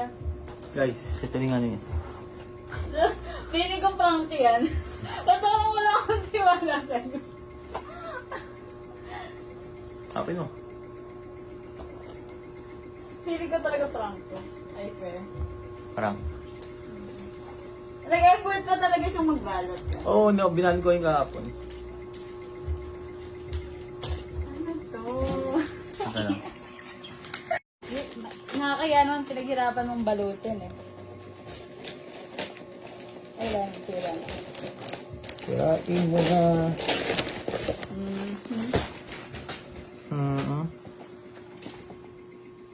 ka. Guys, ito yung ano yun. Feeling ko prank yan. Ba't parang wala akong tiwala sa'yo? Happy mo. Feeling ko talaga prank to. I swear. Parang. Nag-effort pa talaga siyang magbalot. Oo, no, binalot ko yung kahapon. Ano to? Ito lang. Nakakaya naman pinaghirapan mong balutin eh. Ay lang, tira na. Kirain mo na.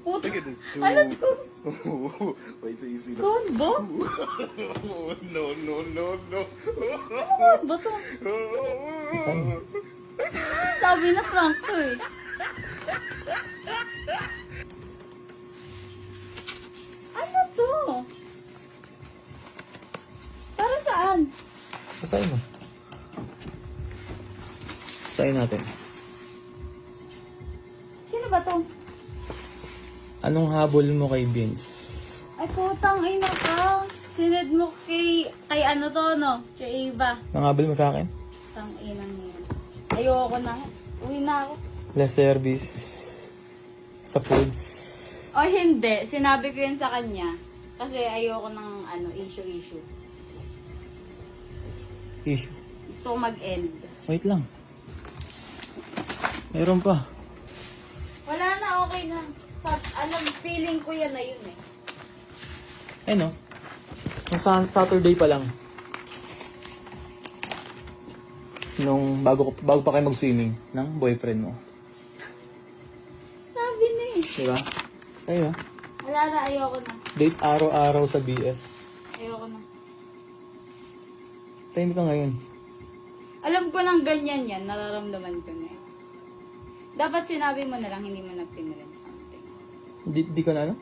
Puto. Look at this dude. Ano to? Wait till you see the. Combo? No, no, no, no. Ano ba to? Sabi na prank to eh. Ano to? Para saan? Basahin mo. Basahin natin. Sino ba to? Anong habol mo kay Vince? Ay putang ina ka. Sined mo kay ano to no? Kay Eva. Ang habol mo sa akin? Tang inang niya. Ayoko na. Uwi na ako. Less service. Sa foods. O hindi, sinabi ko yun sa kanya. Kasi ayoko ng issue. Issue. Gusto ko mag-end. Wait lang. Meron pa. Wala na, okay na. Feeling ko yan na yun eh. Eh no? Nung Saturday pa lang. Nung bago pa kayo mag-swimming ng boyfriend mo. Sabi na eh. Diba? Ayun. Wala na, ayoko na. Date araw-araw sa BF. Ayoko na. Tahimik ka ngayon. Alam ko nang ganyan yan, nararamdaman ko na eh. Dapat sinabi mo na lang, hindi mo na pinarin something. Di ka na ano?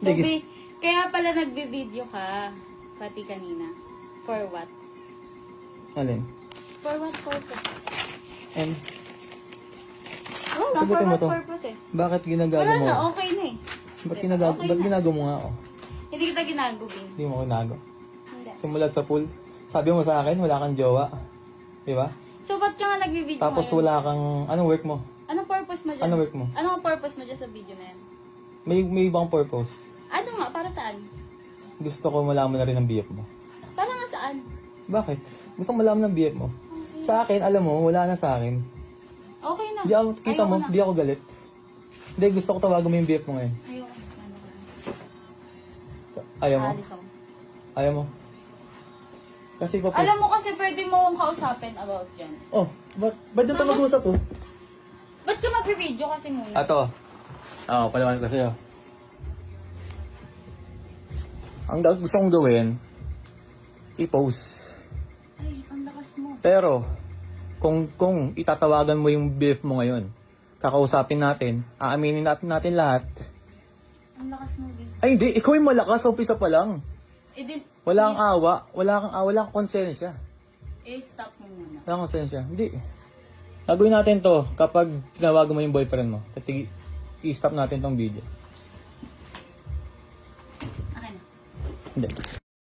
Sabi, kaya pala nagbe-video ka, pati kanina. For what? Alin? For what purpose? And Wala, for Sagutin mo what to. purposes? bakit ginagago Wala mo? na, okay na eh. Ba't Diba? Okay ba't na. ginagago mo nga ako? Hindi kita ginagubin. Hindi mo ako ginago. Hindi. Simulat sa pool. Sabi mo sa akin, wala kang jowa. Di ba? So, ba't ka nga nagbe-video Tapos ngayon? wala kang... Anong work mo? Anong purpose mo dyan? Ano work mo? Anong purpose mo dyan sa video na yan? May ibang purpose. Ano nga? Para saan? Gusto ko malaman na rin ang BF mo. Para nga saan? Bakit? Gusto ko malaman ng BF mo. Sa akin, alam mo, wala na sa akin. Okay na. Di ako, kita Ayoko mo, na. di ako galit. Hindi, gusto ko tawagan mo yung BF mo ngayon. Ayoko na. Ano ka? Ayaw mo? Aalis ako. Ayaw mo? Kasi pa Alam mo kasi pwede mo akong kausapin about dyan. Oh, ba't doon tayo mag-usap oh? Ba't ka mag-video kasi muna? Ato. Oo, palawan ko sa'yo. Ang gusto kong gawin, i-post. Ay, ang lakas mo. Pero, kung itatawagan mo yung BF mo ngayon, kakausapin natin, aaminin natin lahat. Ang lakas mo, Vin. Ay hindi, ikaw yung malakas, umpisa pa lang. Eh, Wala kang awa, wala kang konsensya. stop mo muna. Wala kang konsensya. Hindi. Gagawin natin to kapag tinawagan mo yung boyfriend mo. I-stop natin tong video. Akin na. Hindi.